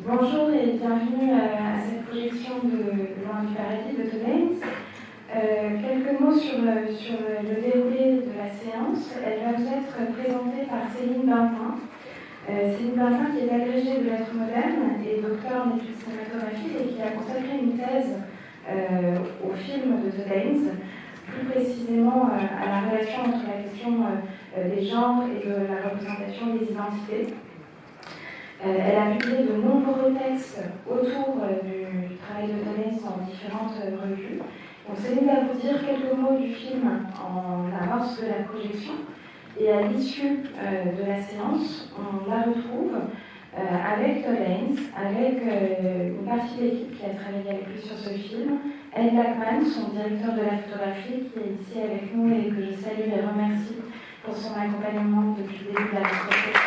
Bonjour et bienvenue à cette projection de Loin du Paradis de Todd Haynes. Quelques mots sur le déroulé de la séance. Elle va vous être présentée par Céline Bintin. Céline Bintin qui est agrégée de lettres modernes et docteur en études cinématographiques et qui a consacré une thèse au film de Todd Haynes, plus précisément à la relation entre la question des genres et de la représentation des identités. Elle a publié de nombreux textes autour du travail de Todd Haynes dans différentes revues. Donc Céline va vous dire quelques mots du film en amorce de la projection. Et à l'issue de la séance, on la retrouve avec Todd Haynes, avec une partie de l'équipe qui a travaillé avec lui sur ce film, Ed Blackman, son directeur de la photographie, qui est ici avec nous et que je salue et remercie pour son accompagnement depuis le début de la projection.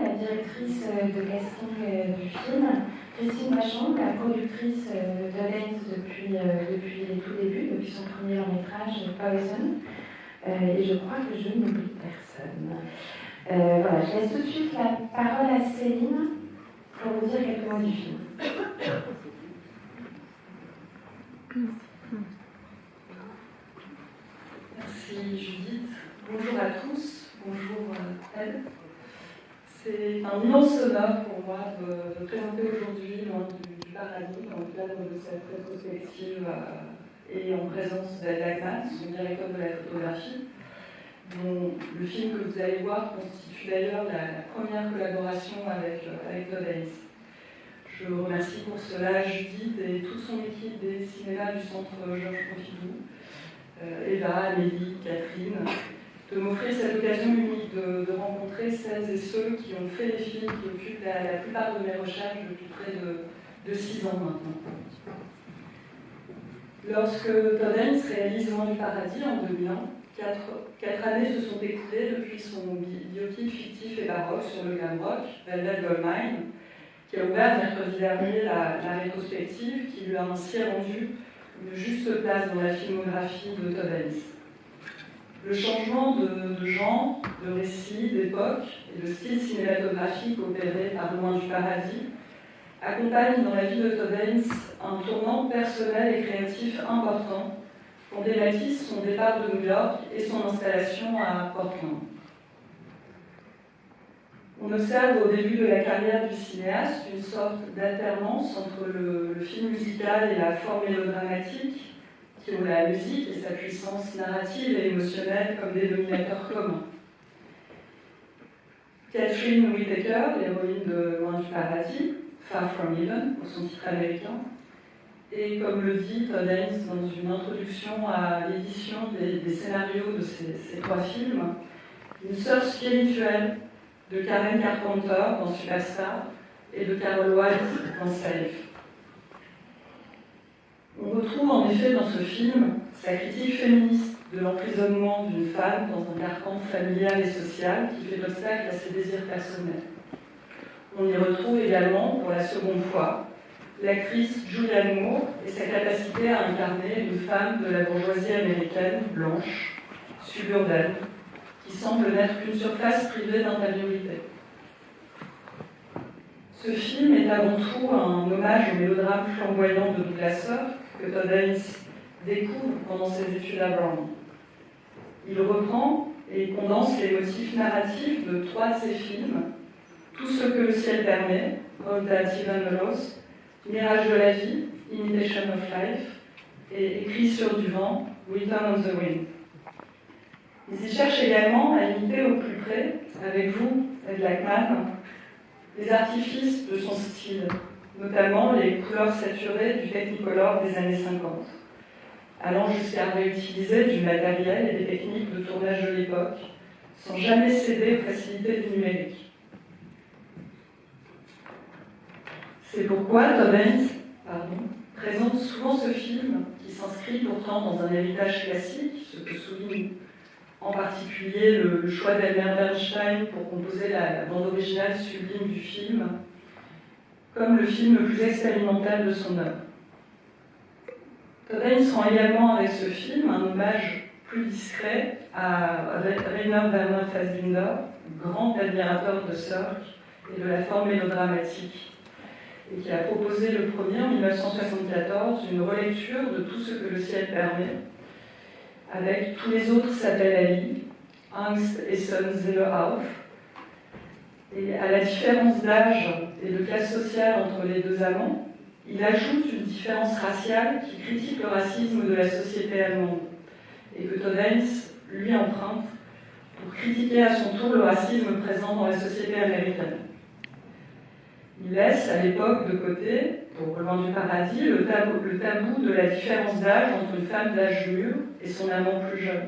La directrice de casting du film, Christine Vachon, la productrice de Todd Haynes depuis les tout débuts, depuis son premier long métrage Poison. Et je crois que je n'oublie personne. Voilà, je laisse tout de suite la parole à Céline pour vous dire quelques mots du film. Merci Judith. Bonjour à tous. Bonjour Ed. C'est un immense honneur pour moi de présenter aujourd'hui Loin du Paradis dans le cadre de cette rétrospective et en présence d'Ed Blackman, son directeur de la photographie, dont le film que vous allez voir constitue d'ailleurs la première collaboration avec Todd Haynes. Je remercie pour cela Judith et toute son équipe des cinémas du Centre Georges Pompidou, Eva, Amélie, Catherine, de m'offrir cette occasion unique de rencontrer celles et ceux qui ont fait les films qui occupent la plupart de mes recherches depuis près de 6 ans maintenant. Lorsque Todd Haynes réalise Loin du Paradis en 2001, 4 années se sont écoulées depuis son biopic fictif et baroque sur le glam rock, Velvet Goldmine, qui a ouvert mercredi dernier la rétrospective qui lui a ainsi rendu une juste place dans la filmographie de Todd Haynes. Le changement de genre, de récit, d'époque et de style cinématographique opéré par Loin du Paradis accompagne dans la vie de Todd Haynes un tournant personnel et créatif important qu'on dématise son départ de New York et son installation à Portland. On observe au début de la carrière du cinéaste une sorte d'alternance entre le film musical et la forme mélodramatique, qui ont la musique et sa puissance narrative et émotionnelle comme dénominateur commun. Catherine Whitaker, l'héroïne de Loin du Paradis, Far From Heaven, pour son titre américain, et comme le dit Todd Haynes dans une introduction à l'édition des scénarios de ces 3 films, une sœur spirituelle de Karen Carpenter dans Superstar et de Carol White dans Safe. On retrouve en effet dans ce film sa critique féministe de l'emprisonnement d'une femme dans un carcan familial et social qui fait obstacle à ses désirs personnels. On y retrouve également, pour la seconde fois, l'actrice Julianne Moore et sa capacité à incarner une femme de la bourgeoisie américaine, blanche, suburbaine, qui semble n'être qu'une surface privée d'intériorité. Ce film est avant tout un hommage au mélodrame flamboyant de Douglas Sirk que Todd Haynes découvre pendant ses études à Brown. Il reprend et condense les motifs narratifs de 3 de ses films, Tout ce que le ciel permet, All That Heaven Allows, Mirage de la vie, Imitation of Life, et Écrit sur du vent, Return on the Wind. Ils y cherchent également à imiter au plus près, avec vous, Ed Blackman, les artifices de son style, notamment les couleurs saturées du Technicolor des années 50, allant jusqu'à réutiliser du matériel et des techniques de tournage de l'époque, sans jamais céder aux facilités du numérique. C'est pourquoi Todd Haynes présente souvent ce film, qui s'inscrit pourtant dans un héritage classique, ce que souligne en particulier le choix d'Elmer Bernstein pour composer la bande originale sublime du film, comme le film le plus expérimental de son œuvre. Todd Haynes rend également avec ce film un hommage plus discret, à Rainer Werner Fassbinder, grand admirateur de Cirque et de la forme mélodramatique, et qui a proposé le premier, en 1974, une relecture de Tout ce que le ciel permet, avec Tous les autres s'appellent Ali, Angst, Essen, Seele auf. Et à la différence d'âge et de classe sociale entre les deux amants, il ajoute une différence raciale qui critique le racisme de la société allemande, et que Todd Haynes lui emprunte pour critiquer à son tour le racisme présent dans la société américaine. Il laisse à l'époque de côté, pour Loin du paradis, le tabou de la différence d'âge entre une femme d'âge mûr et son amant plus jeune.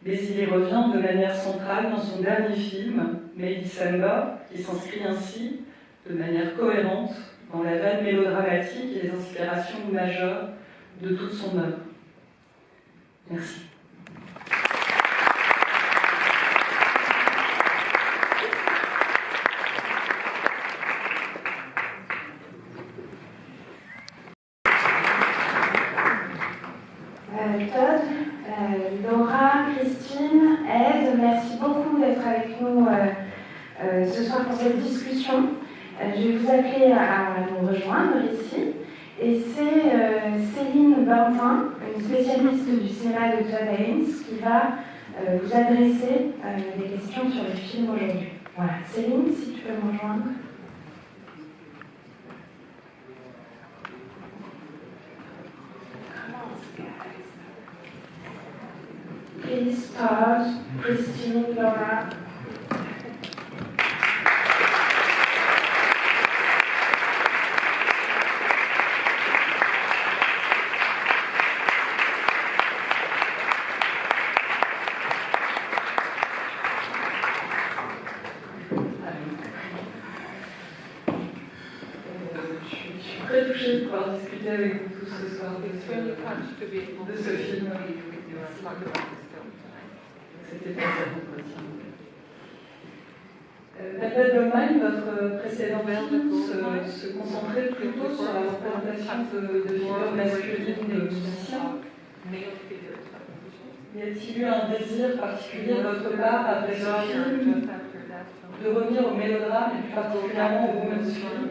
Mais il y revient de manière centrale dans son dernier film, May December, qui s'inscrit ainsi, de manière cohérente, dans la veine mélodramatique et les inspirations majeures de toute son œuvre. Merci. Todd, Laura, Christine, Ed, merci beaucoup d'être avec nous ce soir pour cette discussion. Je vais vous appeler à nous rejoindre ici. Et c'est Céline Bantin, une spécialiste du cinéma de Todd Haynes, qui va vous adresser des questions sur le film aujourd'hui. Voilà, Céline, si tu peux me rejoindre. Please, Todd, Christine, Laura. Très touchée de pouvoir discuter avec vous tous ce soir de ce film. C'était pour cet entretien. Bad Goldman, votre précédent film se concentrait plutôt sur la représentation de figures masculines de musiciens. Y a-t-il eu un désir particulier de votre part après ce film de revenir au mélodrame et plus particulièrement au women's film,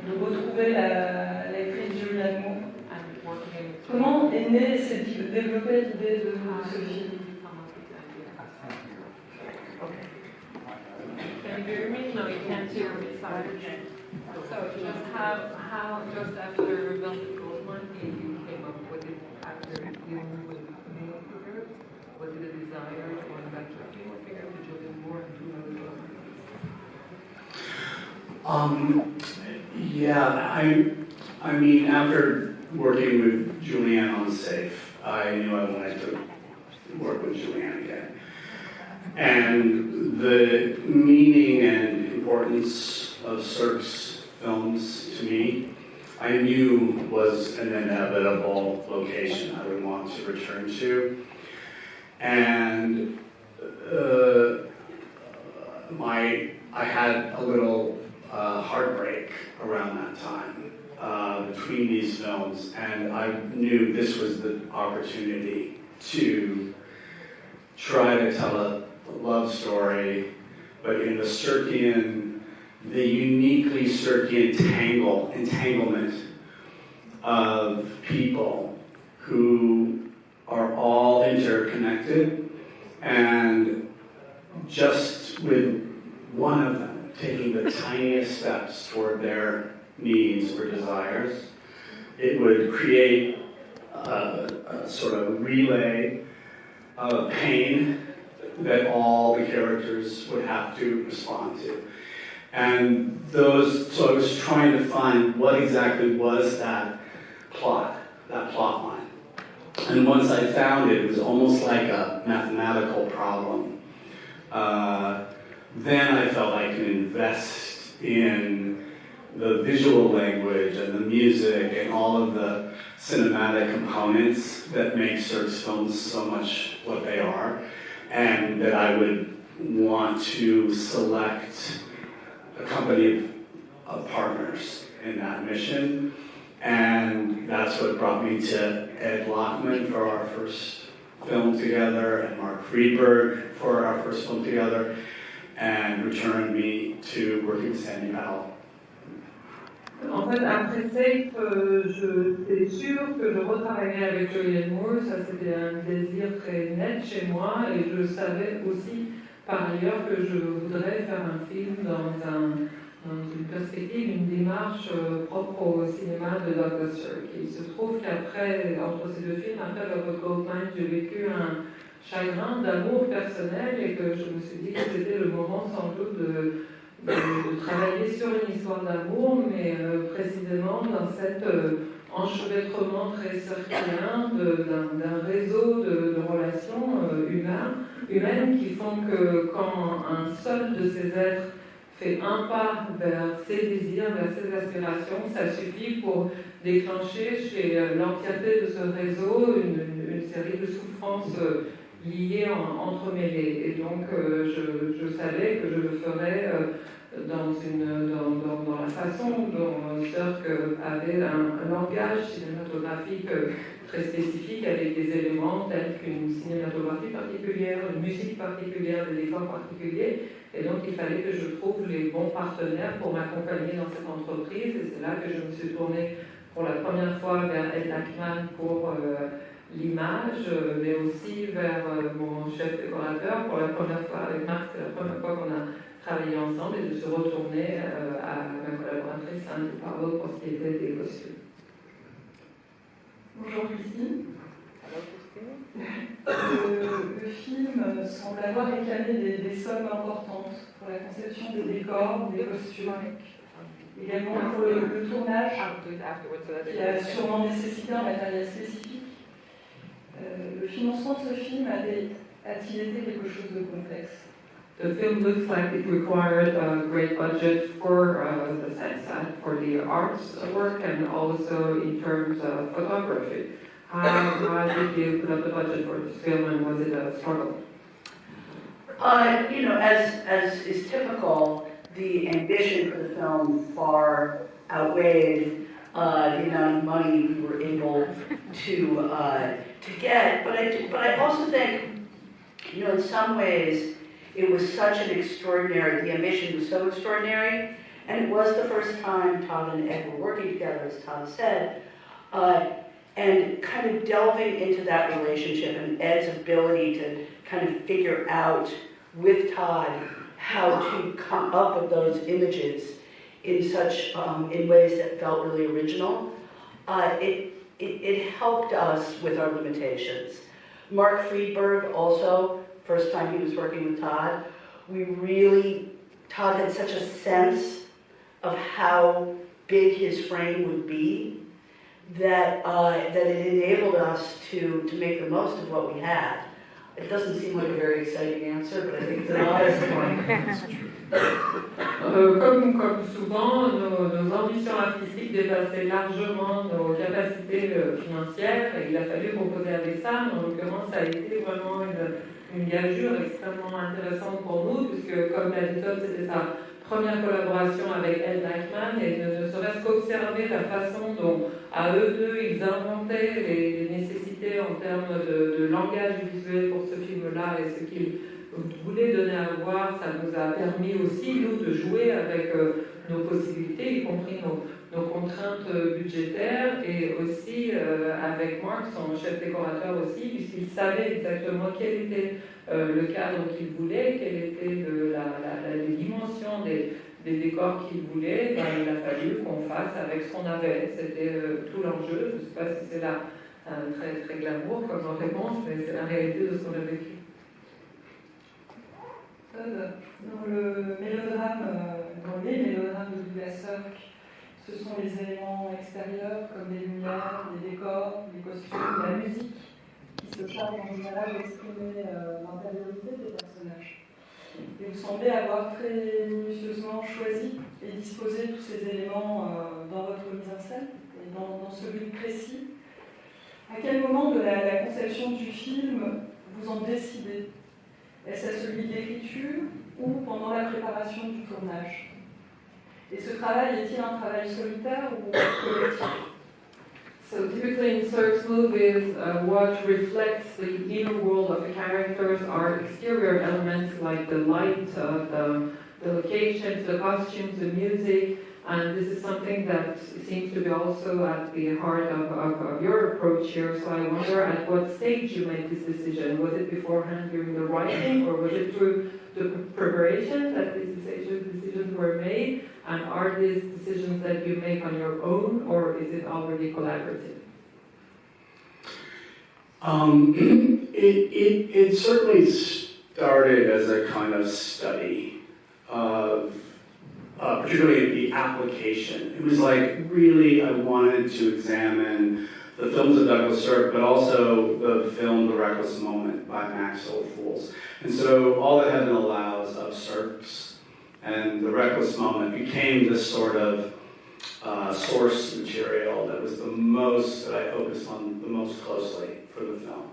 de retrouver l'actrice Julianne Moore? Comment est née et s'est développée l'idée de ce film? Can you hear me? No, you can't hear me. Sorry. So just after Velvet Goldman, you came up with it after dealing with male figures? Was it a desire to go back to a female figure, to Julianne Moore and to Yeah, I mean, after working with Julianne on Safe, I knew I wanted to work with Julianne again. And the meaning and importance of Cirque's films to me, I knew was an inevitable location I would want to return to. And I had a little heartbreak around that time between these films, and I knew this was the opportunity to try to tell a love story, but in the uniquely Circean entanglement of people who are all interconnected, and just with one of them taking the tiniest steps toward their needs or desires, it would create a sort of relay of pain that all the characters would have to respond to. And so I was trying to find what exactly was that plot line. And once I found it, it was almost like a mathematical problem. Then I felt I could invest in the visual language and the music and all of the cinematic components that make Cirque's films so much what they are, and that I would want to select a company of partners in that mission. And that's what brought me to Ed Lachman for our first film together and Mark Friedberg for our first film together, and returned me to working with Sandy Powell. En fait, après Safe, j'étais sûre que je retravaillerais avec Julianne Moore. Ça, c'était un désir très net chez moi. Et je savais aussi, par ailleurs, que je voudrais faire un film dans une perspective, une démarche propre au cinéma de Douglas Sirk. Il se trouve qu'après, entre ces deux films, après Love of Goldmine, j'ai vécu un chagrin d'amour personnel et que je me suis dit que c'était le moment sans doute de travailler sur une histoire d'amour, mais précisément dans cet enchevêtrement très circulaire d'un réseau de relations humaines qui font que quand un seul de ces êtres fait un pas vers ses désirs, vers ses aspirations, ça suffit pour déclencher chez l'entièreté de ce réseau une série de souffrances liées, entremêlées. Et donc je savais que je le ferais dans la façon dont Sirk avait un langage cinématographique très spécifique avec des éléments tels qu'une cinématographie particulière, une musique particulière, des décors particuliers. Et donc il fallait que je trouve les bons partenaires pour m'accompagner dans cette entreprise. Et c'est là que je me suis tournée pour la première fois vers Ed Lachman pour l'image, mais aussi vers mon chef décorateur. Pour la première fois avec Marc, c'est la première fois qu'on a travaillé ensemble, et de se retourner à ma collaboratrice Sandy Powell pour ce qui était des costumes. Bonjour Christine. Alors, Christine? Le film semble avoir réclamé des sommes importantes pour la conception des décors, des costumes, également pour le tournage, qui a sûrement nécessité un matériel spécifique. Le financement de ce film a-t-il été quelque chose de complexe? The film looks like it required a great budget for the set, for the arts work, and also in terms of photography. How did you put up the budget for this film, and was it a struggle? As is typical, the ambition for the film far outweighed the amount of money we were able to get. But I also think, in some ways, it was such an the ambition was so extraordinary, and it was the first time Todd and Ed were working together, as Todd said, and kind of delving into that relationship and Ed's ability to kind of figure out with Todd how to come up with those images in ways that felt really original. It helped us with our limitations. Mark Friedberg also, first time he was working with Todd, Todd had such a sense of how big his frame would be that it enabled us to make the most of what we had. It doesn't seem like a very exciting answer, but I think it's an honest one. Comme souvent, nos ambitions artistiques dépassaient largement nos capacités financières, et il a fallu composer avec ça, mais en l'occurrence, ça a été vraiment une gageure extrêmement intéressante pour nous, puisque, comme l'a dit Todd, c'était sa première collaboration avec Ed Lachman, et ne serait-ce qu'observer la façon dont, à eux deux, ils inventaient les nécessités en termes de langage visuel pour ce film-là, et ce qu'ils voulaient donner à voir, ça nous a permis aussi, nous, de jouer avec nos possibilités, y compris nos contraintes budgétaires, et aussi avec Mark, son chef décorateur aussi, puisqu'il savait exactement quel était le cadre qu'il voulait, quelle était les dimensions des décors qu'il voulait. Ben, il a fallu qu'on fasse avec ce qu'on avait. C'était tout l'enjeu. Je ne sais pas si c'est là très, très glamour comme réponse, mais c'est la réalité de ce qu'on a vécu. Dans le mélodrame, dans les mélodrames de Douglas Sirk, ce sont les éléments extérieurs comme les lumières, les décors, les costumes, la musique qui se chargent en général d'exprimer l'intériorité des personnages. Et vous semblez avoir très minutieusement choisi et disposé tous ces éléments dans votre mise en scène et dans ce but précis. À quel moment de la conception du film vous en décidez? Est-ce à celui de l'écriture ou pendant la préparation du tournage? Et ce travail est-il un travail solitaire ou collectif? So typically in Cirque's movies, what reflects the inner world of the characters are exterior elements like the light, the locations, the costumes, the music, and this is something that seems to be also at the heart of your approach here. So I wonder at what stage you made this decision. Was it beforehand during the writing, or was it through the preparation that these decisions were made? And are these decisions that you make on your own, or is it already collaborative? It certainly started as a kind of study of, particularly the application. It was like really I wanted to examine the films of Douglas Sirk, but also the film The Reckless Moment by Max Ophuls. And so all that Heaven Allows of Sirk's and The Reckless Moment became this sort of source material that was the most, that I focused on the most closely for the film.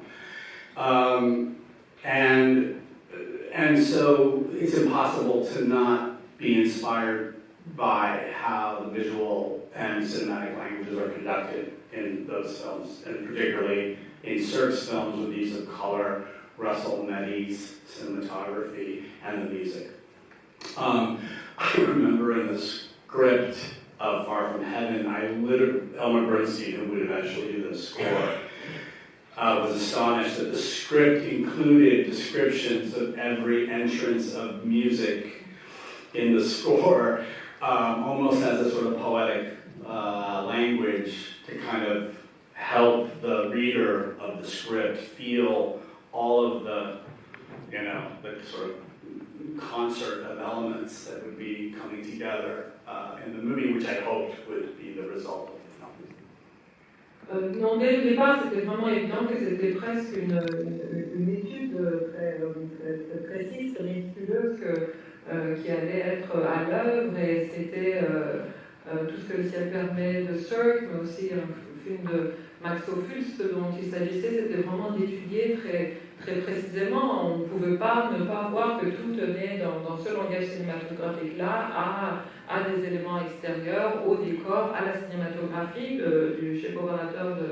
And so it's impossible to not be inspired by how the visual and cinematic languages are conducted in those films, and particularly in Sirk's films with the use of color, Russell Metty's cinematography, and the music. I remember in the script of Far From Heaven, Elmer Bernstein, who would eventually do the score, was astonished that the script included descriptions of every entrance of music in the score, almost as a sort of poetic language to kind of help the reader of the script feel all of the, the sort of concert of elements that would be coming together in the movie, which I hoped would be the result of the film. Non, dès le départ, c'était vraiment évident que c'était presque une étude très précise, très méticuleuse qui allait être à l'œuvre, et c'était tout ce que le ciel permet de Sirk, mais aussi un film de Max Ophuls. Ce dont il s'agissait, c'était vraiment d'étudier très précisément. On ne pouvait pas ne pas voir que tout tenait dans ce langage cinématographique-là à des éléments extérieurs, au décor, à la cinématographie du chef opérateur de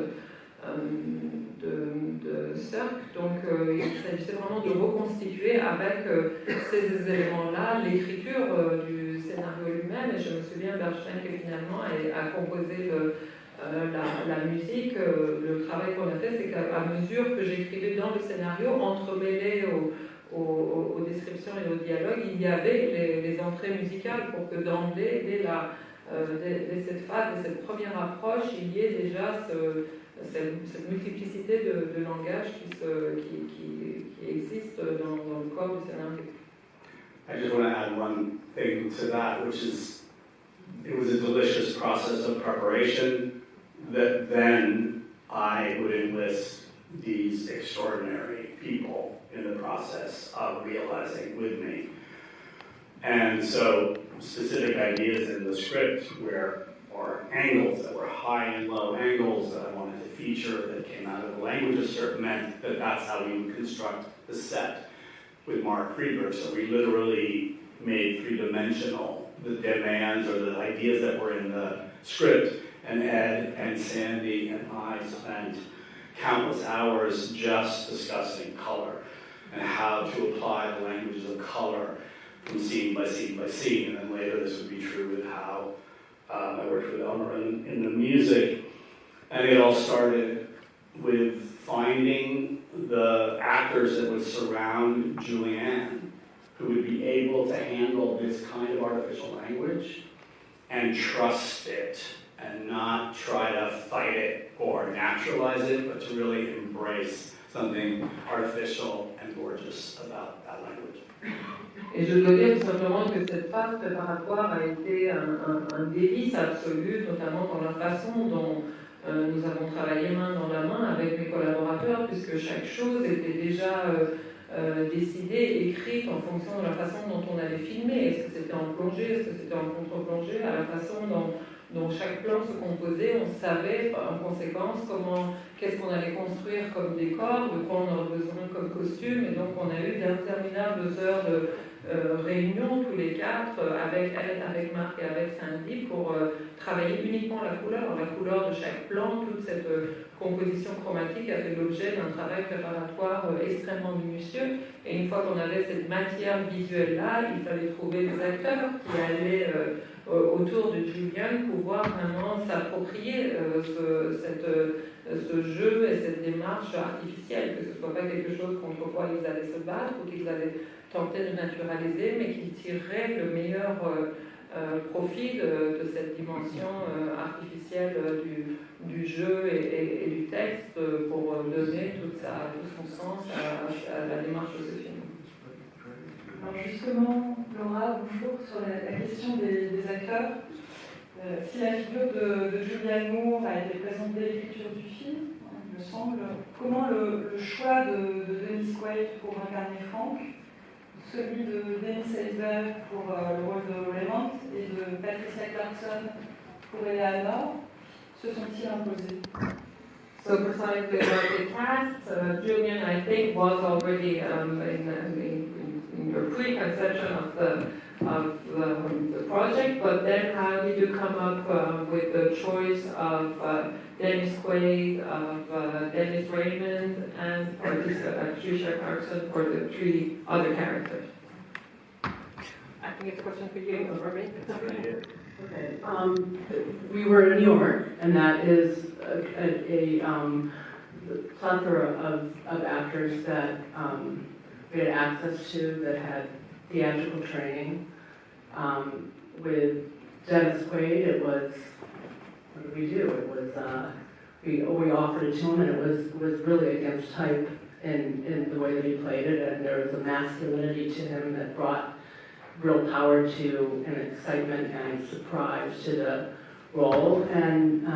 Sirk. Donc il s'agissait vraiment de reconstituer avec ces éléments-là l'écriture du scénario lui-même. Et je me souviens, Bernstein, qui finalement a composé la musique. Le travail qu'on a fait, c'est qu'à mesure que j'écrivais dans le scénario, entremêlé aux descriptions et aux dialogues, il y avait les entrées musicales pour que d'emblée, dès cette phase, dès cette première approche, il y ait déjà cette multiplicité de langages qui existe dans le corps du scénario. I just want to add one thing to that, which is it was a delicious process of preparation that then I would enlist these extraordinary people in the process of realizing with me. And so specific ideas in the script or angles that were high and low angles that I wanted to feature that came out of the language of Sirk meant that that's how we would construct the set with Mark Friedberg. So we literally made three-dimensional the demands or the ideas that were in the script, and Ed and Sandy and I spent countless hours just discussing color and how to apply the languages of color from scene by scene by scene. And then later this would be true with how I worked with Elmer in the music. And it all started with finding the actors that would surround Julianne, who would be able to handle this kind of artificial language and trust it and not try to fight it or naturalize it, but to really embrace something artificial and gorgeous about that language. Et je dois dire tout simplement que cette phase préparatoire a été un délice absolu, notamment dans la façon dont nous avons travaillé main dans la main avec mes collaborateurs, puisque chaque chose était déjà décidée, écrite en fonction de la façon dont on allait filmer. Est-ce que c'était en plongée, est-ce que c'était en contre-plongée, à la façon dont chaque plan se composait. On savait en conséquence qu'est-ce qu'on allait construire comme décor, de quoi on aurait besoin comme costume, et donc on a eu d'interminables heures réunion tous les quatre avec elle, avec Marc et avec Sandy pour travailler uniquement la couleur de chaque plan. Toute cette composition chromatique a fait l'objet d'un travail préparatoire extrêmement minutieux. Et une fois qu'on avait cette matière visuelle-là, il fallait trouver des acteurs qui allaient autour de Julian pouvoir vraiment s'approprier ce jeu et cette démarche artificielle, que ce ne soit pas quelque chose contre quoi ils allaient se battre ou qu'ils allaient tenter de naturaliser, mais qui tirerait le meilleur profit de cette dimension artificielle du jeu et du texte pour donner tout son sens à la démarche de ce film. Alors justement, Laura, bonjour, sur la question des acteurs. Si la figure de Julianne Moore a été présente dès l'écriture du film, il me semble, comment le choix de Dennis Quaid pour incarner Frank, celui de Dennis Haysbert pour le rôle de Raymond et de Patricia Clarkson pour Eleanor se sont-ils imposés? So besides the cast, Julian, I think, was already in your preconception of the project, but then how did you come up with the choice of Dennis Quaid, of Dennis Raymond, and Patricia Clarkson for the three other characters? I think it's a question for you, or me. Okay. We were in New York, and that is a plethora of actors that we had access to that had theatrical training. With Dennis Quaid, it was, what did we do? It was, we offered it to him, and it was really against type in the way that he played it, and there was a masculinity to him that brought real power to and excitement and surprise to the role. And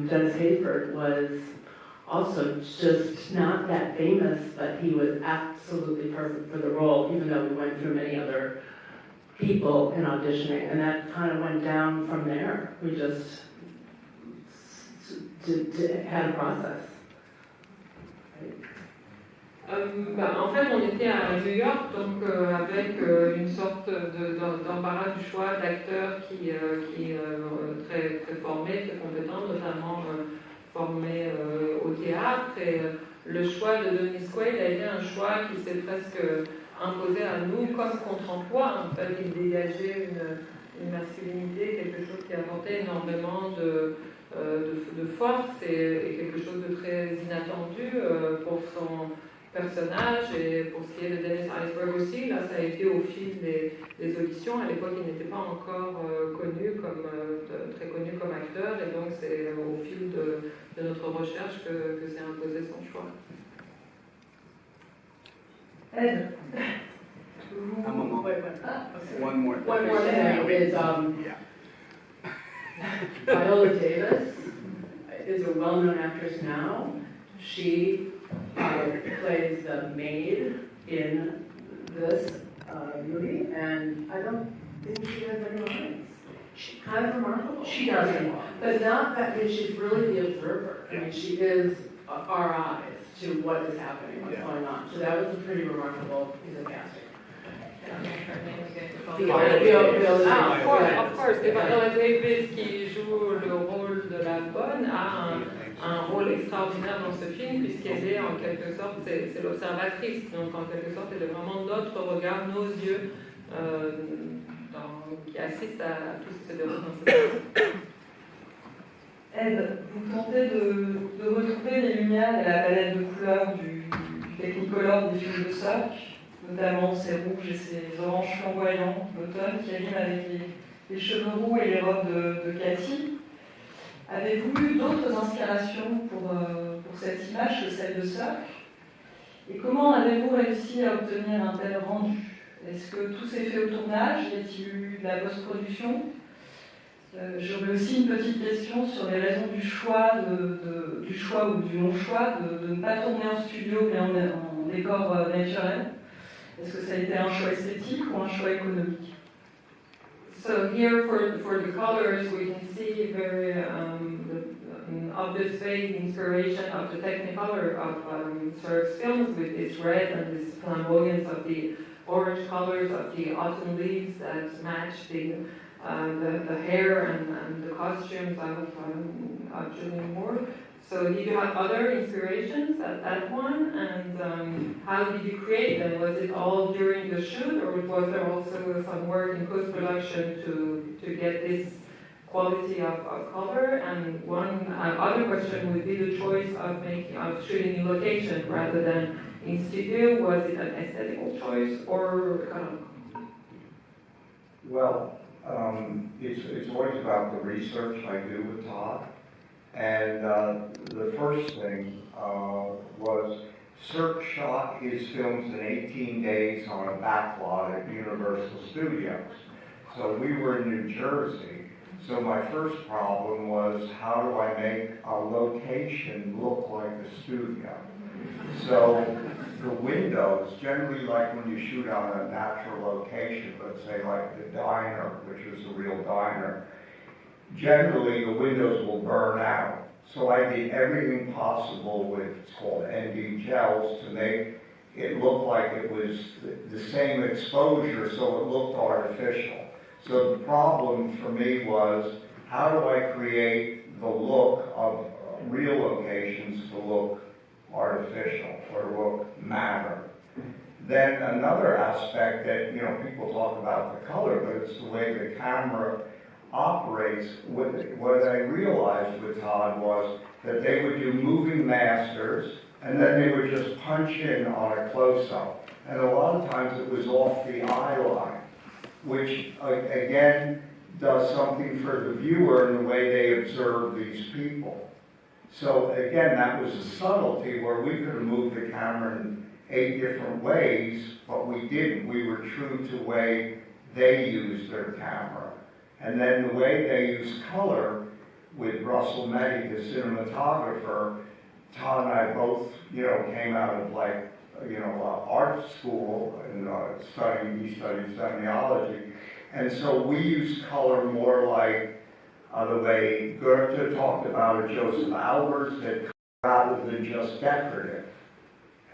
Dennis Haysbert was also just not that famous, but he was absolutely perfect for the role, even though we went through many other people in auditioning, and that kind of went down from there. We just had a process. En fait, on était à New York, donc avec une sorte d'embarras du choix d'acteurs qui très, très formés, très compétents, notamment formés au théâtre. Et le choix de Dennis Quaid a été un choix qui s'est presque imposé à nous comme contre-emploi. En fait, il dégageait une masculinité, quelque chose qui apportait énormément de force et quelque chose de très inattendu pour son personnage et pour ce qui est de Dennis Haysbert aussi. Là, ça a été au fil des auditions. À l'époque, il n'était pas encore très connu comme acteur, et donc c'est au fil de notre recherche que s'est imposé son choix. Ed. Un moment. One more thing is Viola Davis is a well-known actress now. She plays the maid in this movie, and I don't think she has any lines. She's kind of remarkable. She doesn't, but not that. I mean, she's really the observer. I mean, she is our eyes to what is happening, what's going on. So that was a pretty remarkable piece of casting. Of course, Viola Davis, qui joue le rôle de la bonne, a un rôle extraordinaire dans ce film, puisqu'elle est en quelque sorte, c'est l'observatrice, donc en quelque sorte elle est vraiment notre regard, nos yeux, qui assistent à tout ce qui se déroule dans cette film. Ed, vous tentez de retrouver les lumières et la palette de couleurs du Technicolor des films de Sirk, notamment ces rouges et ces oranges flamboyants d'automne qui riment avec les cheveux roux et les robes de Cathy. Avez-vous eu d'autres inspirations pour cette image que celle de Sirk? Et comment avez-vous réussi à obtenir un tel rendu? Est-ce que tout s'est fait au tournage? Y a-t-il eu de la post-production? J'aurais aussi une petite question sur les raisons du choix ou du non-choix de ne pas tourner en studio mais en décor naturel. Est-ce que ça a été un choix esthétique ou un choix économique? So here for the colors we can see very an obvious vague inspiration of the Technicolor of Sirk's films with this red and this flamboyance of the orange colors of the autumn leaves that match the hair and the costumes of Julianne Moore. So did you have other inspirations at that one? And how did you create them? Was it all during the shoot, or was there also some work in post-production to get this quality of color? And one other question would be the choice of shooting in location rather than in studio. Was it an aesthetical choice or kind of? Well, it's always about the research I do with Todd. And the first thing was Cirque shot his films in 18 days on a backlot at Universal Studios. So we were in New Jersey. So my first problem was, how do I make a location look like a studio? So the windows, generally like when you shoot on a natural location, let's say like the diner, which was a real diner, generally the windows will burn out. So I did everything possible with, it's called ND gels, to make it look like it was the same exposure, so it looked artificial. So the problem for me was, how do I create the look of real locations to look artificial or look matter? Then another aspect that, people talk about the color, but it's the way the camera operates. What I realized with Todd was that they would do moving masters, and then they would just punch in on a close-up. And a lot of times it was off the eye line, which again does something for the viewer in the way they observe these people. So again, that was a subtlety where we could have moved the camera in 8 different ways, but we didn't. We were true to the way they used their camera. And then the way they use color with Russell Meddy, the cinematographer, Todd and I both, came out of art school and he studied semiology. And so we use color more like the way Goethe talked about it, Joseph Albers, that rather than just decorative.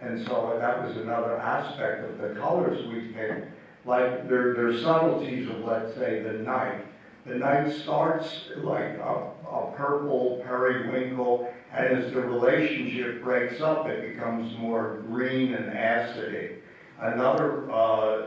And so that was another aspect of the colors we picked. Like there's subtleties of, let's say, the night. The night starts like a purple periwinkle, and as the relationship breaks up, it becomes more green and acidy. Another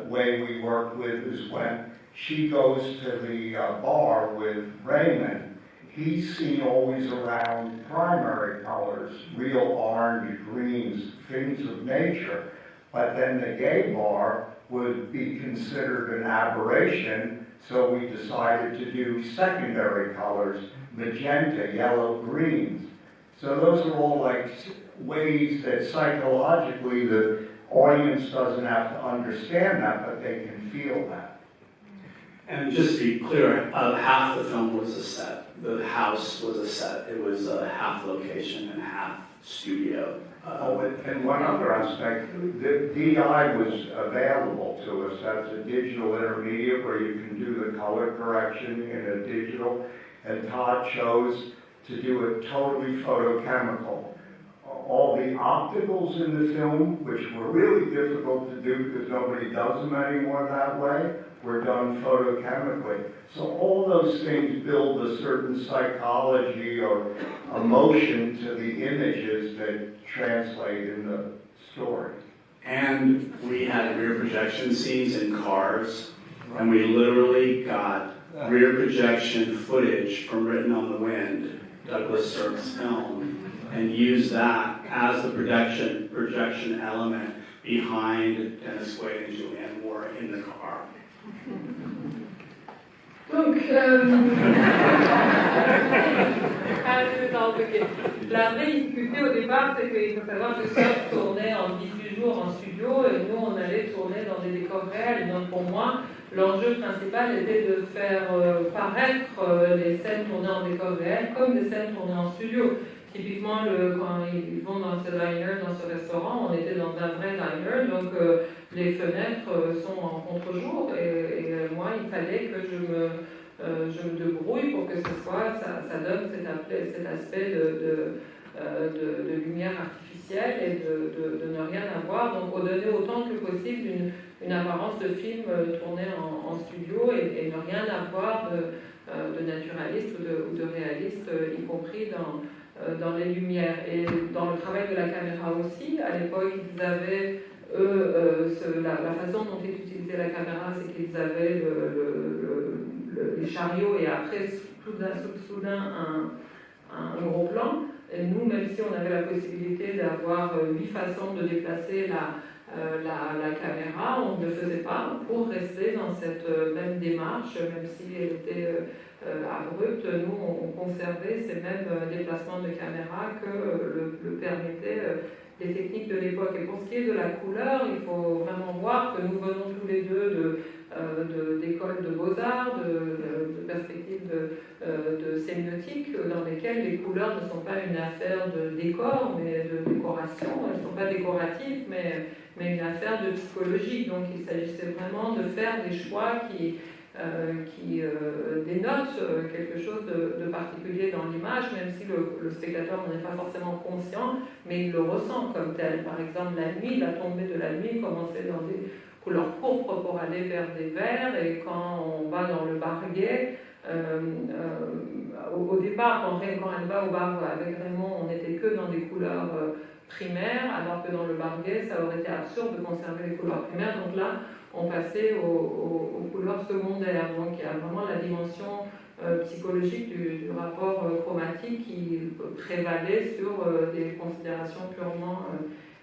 way we work with is when she goes to the bar with Raymond. He's seen always around primary colors, real orange, greens, things of nature. But then the gay bar would be considered an aberration, so we decided to do secondary colors, magenta, yellow, greens. So those are all like ways that psychologically the audience doesn't have to understand that, but they can feel that. And just to be clear, half the film was a set. The house was a set. It was a half location and half studio. And one other aspect, the DI was available to us. That's a digital intermediate where you can do the color correction in a digital. And Todd chose to do it totally photochemical. All the opticals in the film, which were really difficult to do because nobody does them anymore that way, were done photochemically. So all those things build a certain psychology or emotion to the images that translate in the story. And we had rear projection scenes in cars, and we literally got rear projection footage from Written on the Wind, Douglas Sirk's film, and used that as the projection element behind Dennis Quaid and Julianne Moore in the car. Donc, la vraie difficulté au départ, c'est qu'il faut savoir que Sirk tournait en 18 jours en studio et nous, on allait tourner dans des décors réels. Donc, pour moi, l'enjeu principal était de faire paraître les scènes tournées en décors réels comme des scènes tournées en studio. Typiquement, quand ils vont dans ce diner, dans ce restaurant, on était dans un vrai diner, donc les fenêtres sont en contre-jour et moi, il fallait que je me débrouille pour que ça donne cet aspect de lumière artificielle. artificielle et de ne rien avoir, donc redonner autant que possible une apparence de film tourné en studio et ne rien avoir de naturaliste ou de réaliste, y compris dans les lumières. Et dans le travail de la caméra aussi, à l'époque, ils avaient, la façon dont ils utilisaient la caméra, c'est qu'ils avaient les chariots et après, soudain un gros plan. Et nous, même si on avait la possibilité d'avoir 8 façons de déplacer la caméra, on ne le faisait pas pour rester dans cette même démarche, même si elle était abrupte. Nous, on conservait ces mêmes déplacements de caméra que le permettaient les techniques de l'époque. Et pour ce qui est de la couleur, il faut vraiment voir que nous venons tous les deux d'écoles de beaux-arts, de perspectives de sémiotique, dans lesquelles les couleurs ne sont pas une affaire de décor, mais de décoration. Elles ne sont pas décoratives, mais une affaire de psychologie. Donc il s'agissait vraiment de faire des choix qui dénotent quelque chose de particulier dans l'image, même si le spectateur n'en est pas forcément conscient, mais il le ressent comme tel. Par exemple, la nuit, la tombée de la nuit commençait dans des couleurs pourpres pour aller vers des verts, et quand on va dans le bar gay, au départ, quand elle va au bar avec Raymond, on n'était que dans des couleurs primaires, alors que dans le bar gay, ça aurait été absurde de conserver les couleurs primaires. Donc là, on passait aux couleurs secondaires. Donc il y a vraiment la dimension psychologique du rapport chromatique qui prévalait sur des considérations purement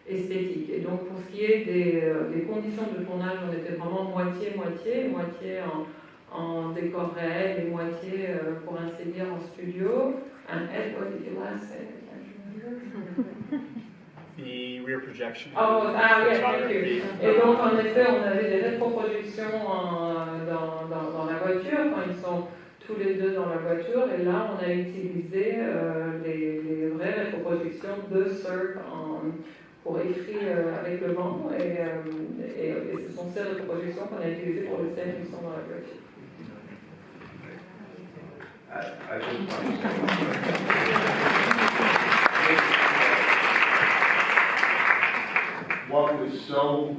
esthétiques. Et donc pour ce qui est des conditions de tournage, on était vraiment moitié en décor réel et moitié, pour ainsi dire, en studio. And Ed, what did you last say? I can't remember. The rear projection. Oh, yeah, thank you. Et donc, en effet, on avait des rétroprojections dans la voiture, quand ils sont tous les deux dans la voiture, et là, on a utilisé les vraies rétroprojections de Cirque pour écrire avec le vent, et ce sont ces rétroprojections qu'on a utilisées pour les scènes qui sont dans la voiture. I just want to say, what was so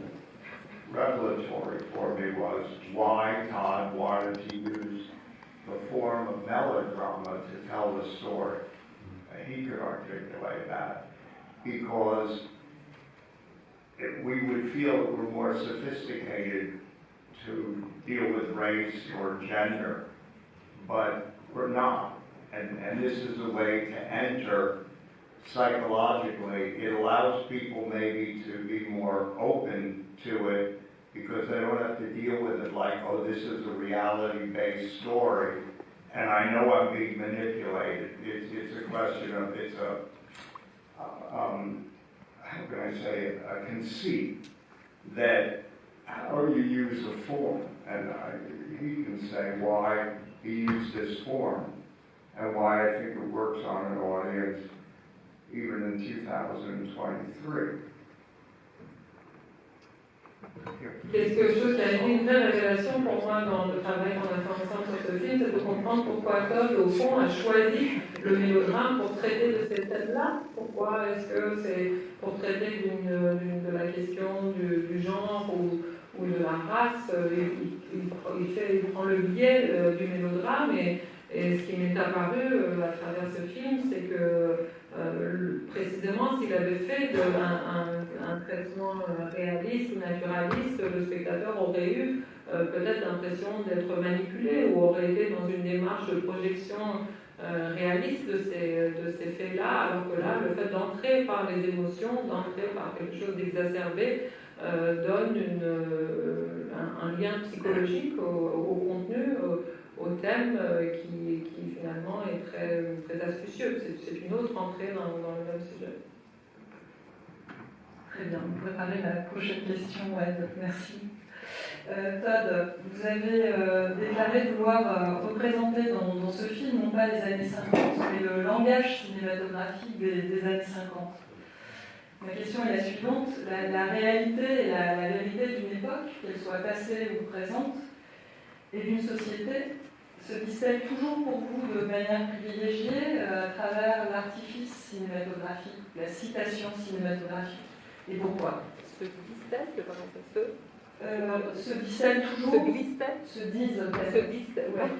revelatory for me was why Todd wanted to use the form of melodrama to tell the story. He could articulate that because we would feel that we're more sophisticated to deal with race or gender, but we're not. And this is a way to enter psychologically. It allows people maybe to be more open to it because they don't have to deal with it like, oh, this is a reality-based story, and I know I'm being manipulated. It's a question of, how can I say it, a conceit that how you use a form. And he can say why he used this form and why I think it works on an audience even in 2023. Quelque chose qui a été une vraie révélation pour moi dans le travail qu'on a fait ensemble sur ce film, c'est de comprendre pourquoi Todd, au fond, a choisi le mélodrame pour traiter de ces thèmes-là. Pourquoi est-ce que c'est pour traiter de la question du genre ou de la race? Il prend le biais du mélodrame, et ce qui m'est apparu à travers ce film, c'est que précisément s'il avait fait un traitement réaliste ou naturaliste, le spectateur aurait eu peut-être l'impression d'être manipulé ou aurait été dans une démarche de projection réaliste de ces faits-là, alors que là, le fait d'entrer par les émotions, d'entrer par quelque chose d'exacerbé, donne un lien psychologique au contenu, au thème qui finalement est très, très astucieux. C'est une autre entrée dans le même sujet. Très bien, vous préparez la prochaine question, Ed. Merci. Todd, vous avez déclaré vouloir représenter dans ce film non pas les années 50, mais le langage cinématographique des années 50. Ma question est la suivante. La réalité et la vérité d'une époque, qu'elle soit passée ou présente, et d'une société, se distingue toujours pour vous de manière privilégiée à travers l'artifice cinématographique, la citation cinématographique. Et pourquoi? Se distingue, pardon, Se distingue toujours, se glisse, se disent. se glisse, ouais.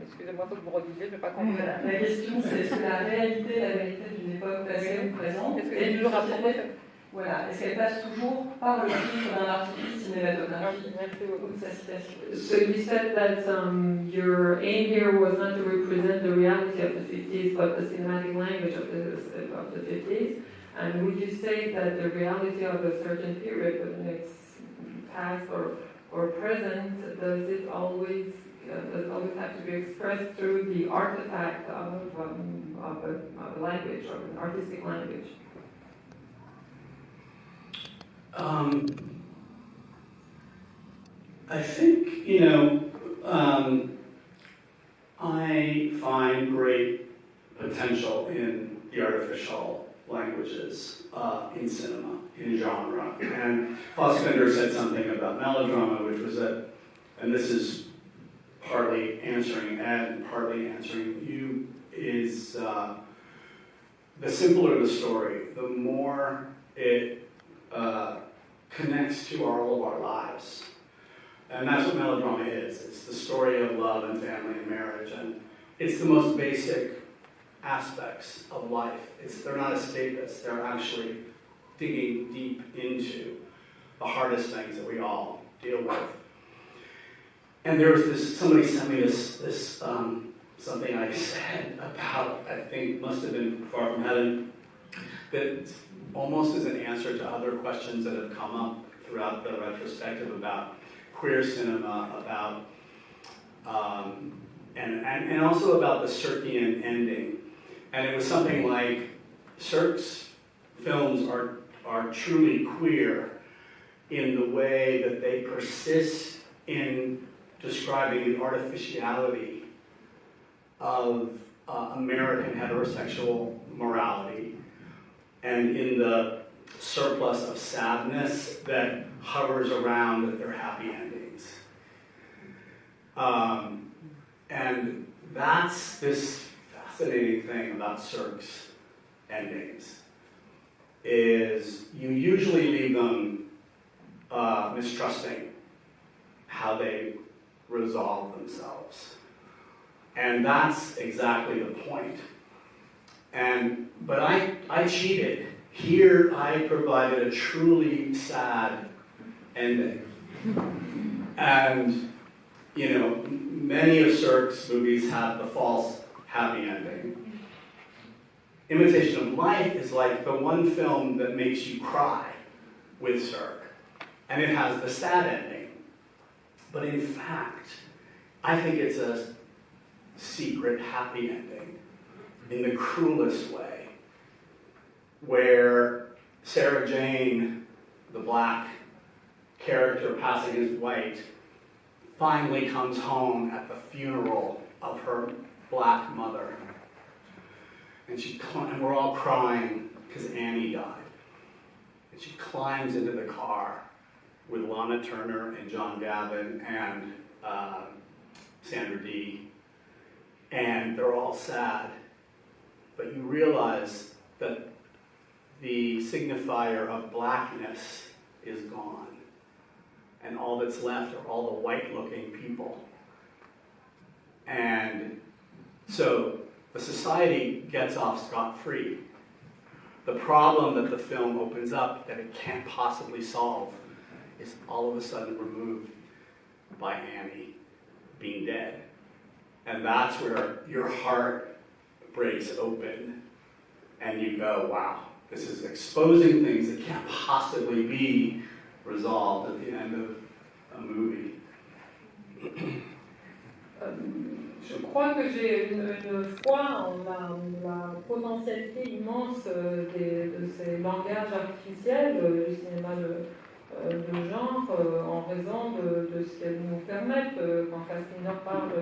Excusez-moi, il faut que vous redisiez, je ne vais pas comprendre. Voilà. La question, c'est est-ce que la réalité, la vérité d'une époque passée ou présente, Est-ce que et c'est d'une toujours à société, propos? voilà, est-ce qu'elle passe toujours par le filtre d'un artifice cinématographique ou de sa citation? So you said that your aim here was not to represent the reality of the 50s, but the cinematic language of the 50s. And would you say that the reality of a certain period, whether it's past or present, does it always have to be expressed through the artifact of a language or an artistic language? I think, I find great potential in the artificial languages in cinema, in genre. And Fassbender said something about melodrama, which was that, and this is partly answering Ed and partly answering you, is the simpler the story, the more it connects to all of our lives. And that's what melodrama is. It's the story of love and family and marriage, and it's the most basic aspects of life. They're not escapists, they're actually digging deep into the hardest things that we all deal with. And there was somebody sent me this something I said about, I think must have been Far From Heaven, that almost as an answer to other questions that have come up throughout the retrospective about queer cinema, about and also about the Sirkian ending. And it was something like, Sirk's films are truly queer in the way that they persist in describing the artificiality of American heterosexual morality, and in the surplus of sadness that hovers around their happy endings. And that's this fascinating thing about Sirk's endings, is you usually leave them mistrusting how they resolve themselves. And that's exactly the point. But I cheated. Here I provided a truly sad ending. And, many of Sirk's movies have the false happy ending. Imitation of Life is like the one film that makes you cry with Sirk. And it has the sad ending. But in fact, I think it's a secret happy ending in the cruelest way, where Sarah Jane, the black character passing as white, finally comes home at the funeral of her black mother. And we're all crying because Annie died. And she climbs into the car with Lana Turner and John Gavin and Sandra Dee. And they're all sad. But you realize that the signifier of blackness is gone. And all that's left are all the white-looking people. And so the society gets off scot-free. The problem that the film opens up that it can't possibly solve is all of a sudden removed by Annie being dead. And that's where your heart breaks open and you go, wow, this is exposing things that can't possibly be resolved at the end of a movie. Je crois que j'ai une foi en la potentialité immense de ces langages artificiels du cinéma de genre en raison de ce qu'elles nous permettent. Quand Fassbinder parle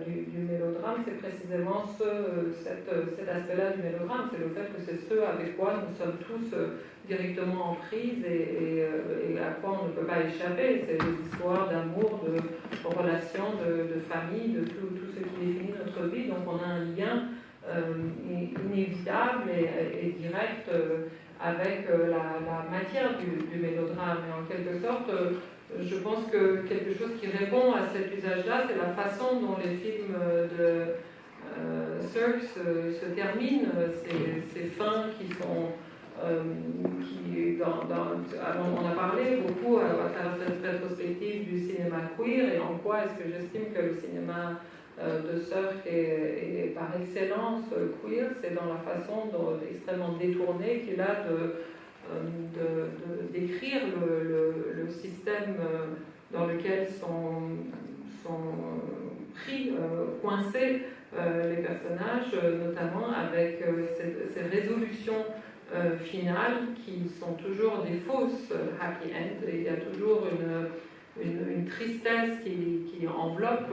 du mélodrame, c'est précisément cet aspect-là du mélodrame, c'est le fait que c'est ce avec quoi nous sommes tous directement en prise et à quoi on ne peut pas échapper. C'est des histoires d'amour, de relations, de famille, de tout ce qui définit notre vie. Donc on a un lien inévitable et direct avec la matière du mélodrame. Et en quelque sorte, je pense que quelque chose qui répond à cet usage-là, c'est la façon dont les films de Sirk se terminent, ces fins qui sont... on a parlé beaucoup à travers cette rétrospective du cinéma queer et en quoi est-ce que j'estime que le cinéma de Sirk est par excellence queer, c'est dans la façon extrêmement détournée qu'il a d'écrire le système dans lequel sont pris, coincés les personnages, notamment avec ces résolutions finales qui sont toujours des fausses happy end. Il y a toujours une tristesse qui enveloppe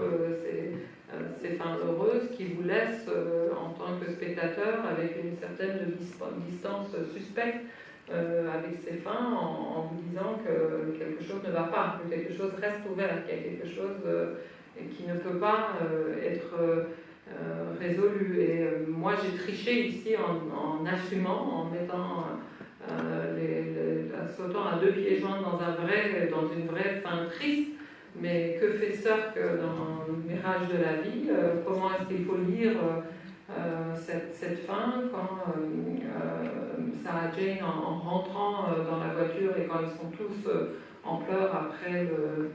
ces fins heureuses, qui vous laisse en tant que spectateur avec une certaine distance suspecte avec ces fins, en vous disant que quelque chose ne va pas, que quelque chose reste ouvert, qu'il y a quelque chose qui ne peut pas être résolu. Et moi j'ai triché ici en assumant, en mettant sautant à deux pieds joints dans une vraie fin triste. Mais que fait Sirk dans le mirage de la vie? Comment est-ce qu'il faut lire cette fin quand Sarah Jane, en rentrant dans la voiture et quand ils sont tous en pleurs après le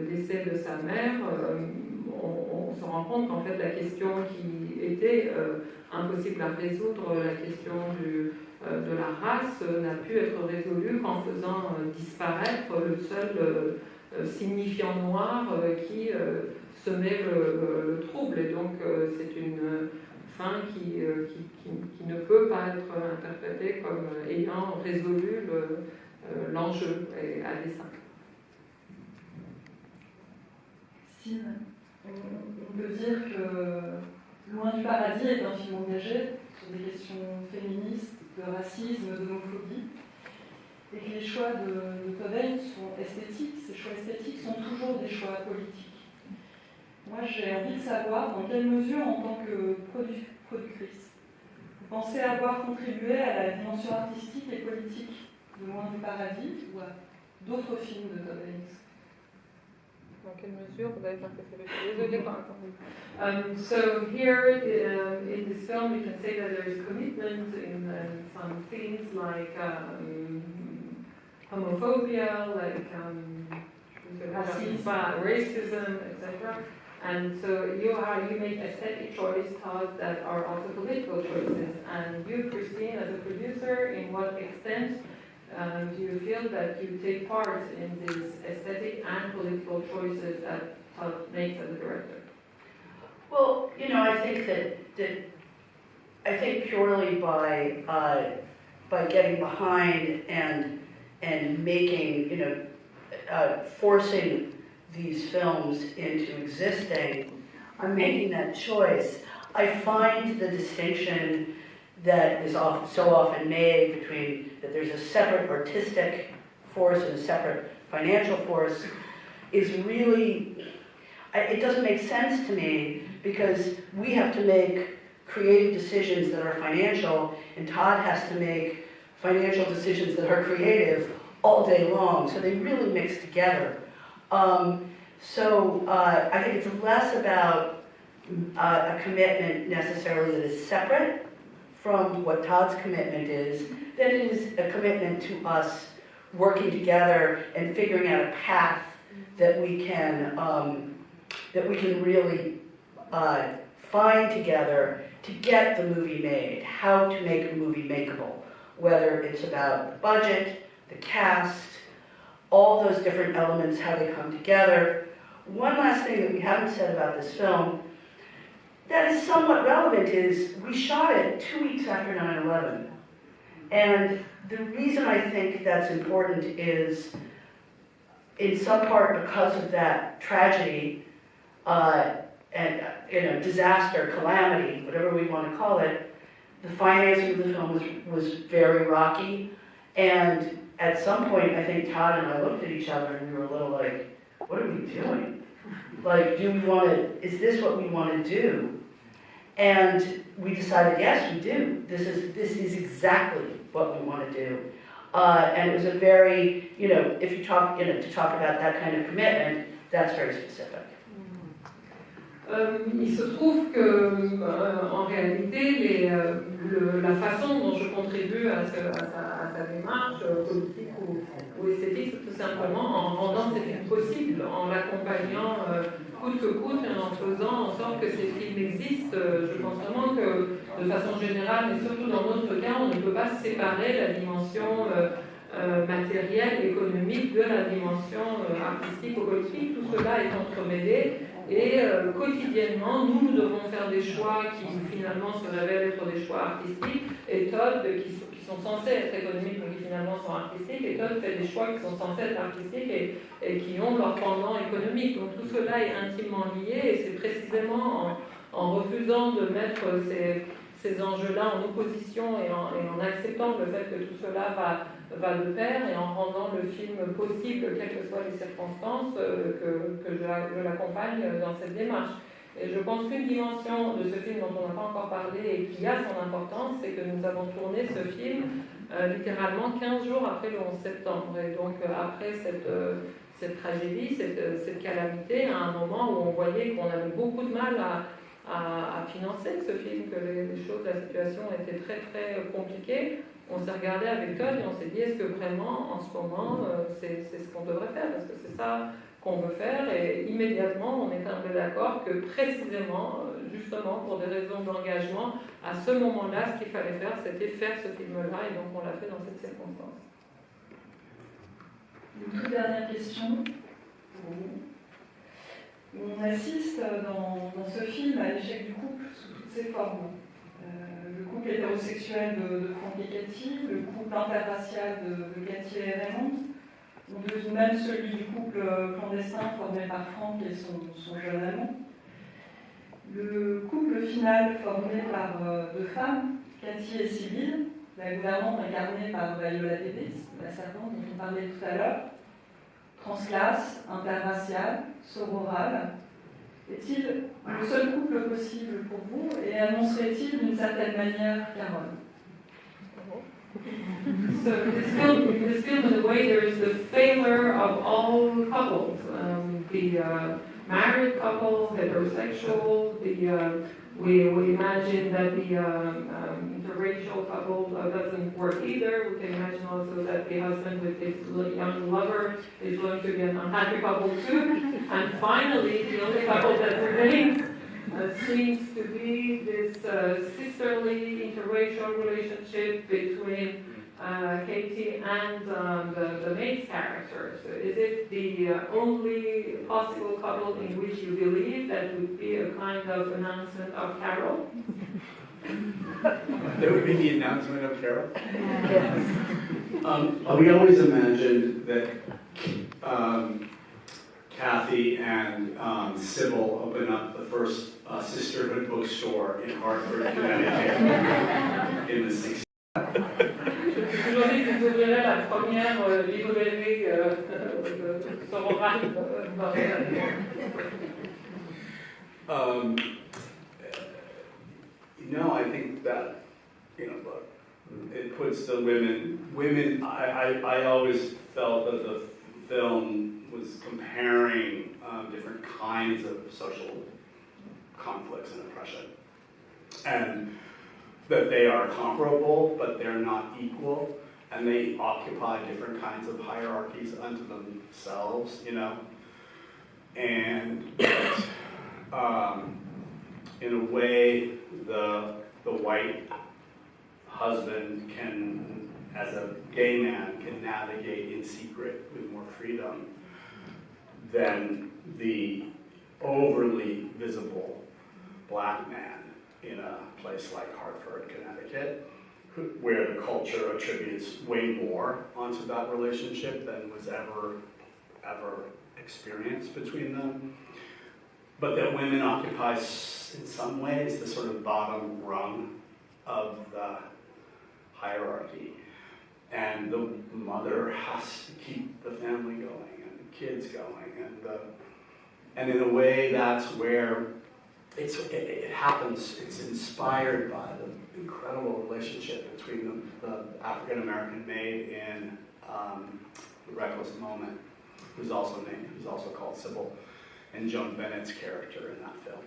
décès de sa mère, on se rend compte qu'en fait la question qui était impossible à résoudre, la question de la race, n'a pu être résolue qu'en faisant disparaître le seul signifiant noir qui semait le trouble. Et donc c'est une fin qui ne peut pas être interprétée comme ayant résolu l'enjeu à dessein. Christine, on peut dire que Loin du paradis est un film engagé sur des questions féministes, de racisme, d'homophobie, et que les choix de Todd Haynes sont esthétiques. Ces choix esthétiques sont toujours des choix politiques. Moi, j'ai envie de savoir dans quelle mesure, en tant que productrice, vous pensez avoir contribué à la dimension artistique et politique de Loin du paradis ou à d'autres films de Todd Haynes. Dans quelle mesure vous avez participé? Désolée, pas entendu. So here in this film, you can say that there is commitment in some things like homophobia, like racism, etc. And so you make aesthetic choices that are also political choices. And you, Christine, as a producer, in what extent do you feel that you take part in these aesthetic and political choices that Todd makes as a director? Well, I think that purely by getting behind and making, forcing these films into existing, I'm making that choice. I find the distinction that is so often made between that there's a separate artistic force and a separate financial force is really, it doesn't make sense to me, because we have to make creative decisions that are financial, and Todd has to make financial decisions that are creative all day long, so they really mix together. So I think it's less about a commitment necessarily that is separate from what Todd's commitment is, than it is a commitment to us working together and figuring out a path that we can really find together to get the movie made, how to make a movie makeable, whether it's about the budget, the cast, all those different elements, how they come together. One last thing that we haven't said about this film that is somewhat relevant is we shot it 2 weeks after 9/11. And the reason I think that's important is in some part because of that tragedy. and disaster, calamity, whatever we want to call it, the financing of the film was very rocky. And at some point, I think Todd and I looked at each other and we were a little like, what are we doing? Like, is this what we want to do? And we decided, yes, we do. This is exactly what we want to do. And it was a very, if you talk, to talk about that kind of commitment, that's very specific. Il se trouve que, en réalité, la façon dont je contribue à sa démarche politique ou esthétique, c'est tout simplement en rendant ces films possibles, en l'accompagnant coûte que coûte et en faisant en sorte que ces films existent. Je pense vraiment que, de façon générale, mais surtout dans notre cas, on ne peut pas séparer la dimension matérielle, économique de la dimension artistique ou politique. Tout cela est entremêlé. Et quotidiennement, nous devons faire des choix qui finalement se révèlent être des choix artistiques, et Todd, qui sont censés être économiques mais qui finalement sont artistiques, et Todd fait des choix qui sont censés être artistiques et qui ont leur pendant économique. Donc tout cela est intimement lié, et c'est précisément en refusant de mettre ces enjeux-là en opposition et en acceptant le fait que tout cela va de pair, et en rendant le film possible, quelles que soient les circonstances, que je l'accompagne dans cette démarche. Et je pense qu'une dimension de ce film dont on n'a pas encore parlé et qui a son importance, c'est que nous avons tourné ce film littéralement 15 jours après le 11 septembre. Et donc après cette tragédie, cette calamité, à un moment où on voyait qu'on avait beaucoup de mal à financer ce film, que les choses, la situation était très très compliquée. On s'est regardé avec Todd et on s'est dit, est-ce que vraiment en ce moment c'est ce qu'on devrait faire, est-ce que c'est ça qu'on veut faire? Et immédiatement on est tombé d'accord que précisément, justement pour des raisons d'engagement, à ce moment-là, ce qu'il fallait faire, c'était faire ce film-là, et donc on l'a fait dans cette circonstance. Une toute dernière question pour vous. On assiste dans ce film à l'échec du couple sous toutes ses formes. Le couple hétérosexuel de Franck et Cathy, le couple interracial de Cathy et Raymond, ou même celui du couple clandestin formé par Franck et son jeune amant. Le couple final formé par deux femmes, Cathy et Sybille, la gouvernante incarnée par Viola Davis, la servante dont on parlait tout à l'heure, transclasse, interracial, sororal. Est-il le seul couple possible pour vous, et annoncerait-il d'une certaine manière Carole? So in this film, in a way, there is the failure of all couples. The married couple, heterosexual, we imagine that the interracial couple doesn't work either. We can imagine also that the husband with his young lover is going to be an unhappy couple too. And finally, the only couple that remains seems to be this sisterly interracial relationship between Katie and the maid's character. So is it the only possible couple in which you believe that would be a kind of announcement of Carol? That would be the announcement of Carol? Yes. We always imagined that Kathy and Sybil open up the first sisterhood bookstore in Hartford, Connecticut in the 60s. Aujourd'hui, vous ouvrirez la première librairie sororale No, I think that, look, it puts the women, I always felt that the film was comparing different kinds of social conflicts and oppression. And that they are comparable, but they're not equal, and they occupy different kinds of hierarchies unto themselves, and in a way, the white husband can, as a gay man, can navigate in secret with more freedom than the overly visible black man in a place like Hartford, Connecticut, where the culture attributes way more onto that relationship than was ever experienced between them. but that women occupy in some ways the sort of bottom rung of the hierarchy. And the mother has to keep the family going and the kids going. And in a way, that's where it happens. It's inspired by the incredible relationship between the African-American maid in The Reckless Moment, who's also called Sybil, and Joan Bennett's character in that film.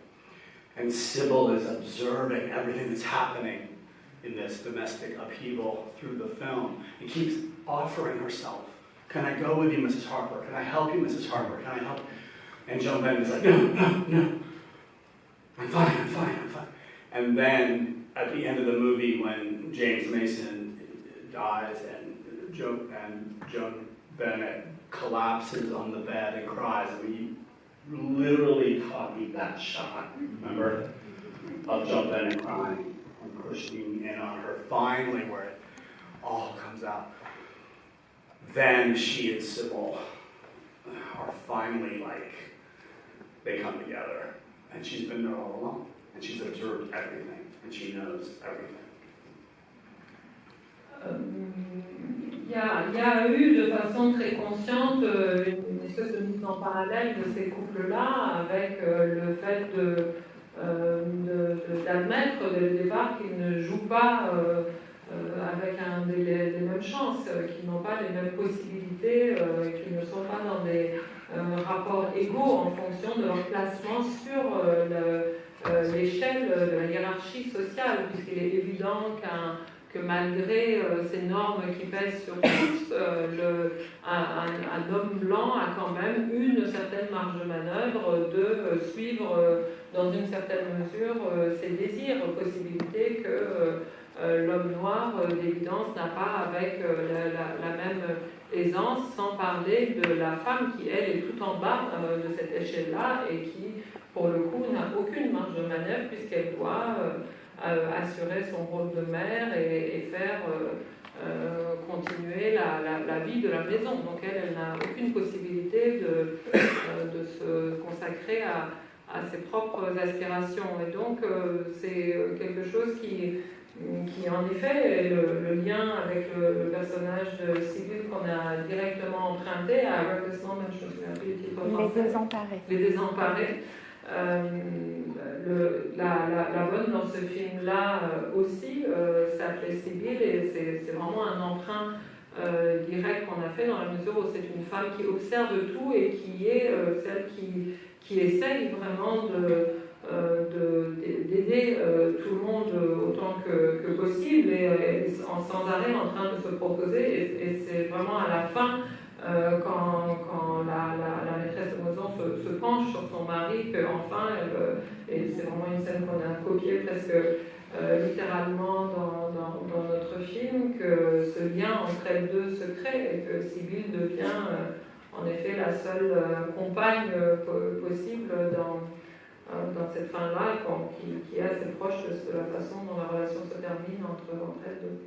And Sybil is observing everything that's happening in this domestic upheaval through the film, and keeps offering herself. Can I go with you, Mrs. Harper? Can I help you, Mrs. Harper? Can I help? And Joan Bennett is like, no. I'm fine. And then at the end of the movie, when James Mason dies and Joan Bennett collapses on the bed and cries, and we literally copied that shot, remember? Of Joan Bennett crying and pushing in on her, finally, where it all comes out. Then she and Sybil are finally they come together, and she's been there all along, and she's observed everything, and she knows everything. Il y a eu de façon très consciente une espèce de mise en parallèle de ces couples-là avec le fait d'admettre dès le départ qu'ils ne jouent pas avec les mêmes chances, qu'ils n'ont pas les mêmes possibilités, qu'ils ne sont pas dans des rapports égaux en fonction de leur placement sur l'échelle de la hiérarchie sociale, puisqu'il est évident que malgré ces normes qui pèsent sur tous, un homme blanc a quand même une certaine marge de manœuvre de suivre dans une certaine mesure ses désirs, possibilités que l'homme noir d'évidence n'a pas avec la même aisance, sans parler de la femme qui, elle, est tout en bas de cette échelle-là et qui, pour le coup, n'a aucune marge de manœuvre puisqu'elle doit assurer son rôle de mère et faire continuer la vie de la maison. Donc elle n'a aucune possibilité de se consacrer à ses propres aspirations. Et donc c'est quelque chose qui en effet est le lien avec le personnage de Sybil qu'on a directement emprunté à Reckless Moment, je me souviens plus du titre français. Les Désemparés. Les Désemparés. La bonne dans ce film-là aussi s'appelait Sybil et c'est vraiment un emprunt direct qu'on a fait dans la mesure où c'est une femme qui observe tout et qui est celle qui essaye vraiment d'aider tout le monde autant que possible et sans arrêt en train de se proposer et c'est vraiment à la fin quand la maîtresse de maison se penche sur son mari qu'enfin et c'est vraiment une scène qu'on a copiée presque littéralement dans notre film, que ce lien entre elles deux se crée et que Sybil devient en effet la seule compagne possible dans cette fin-là, qui est assez proche de la façon dont la relation se termine entre elles deux.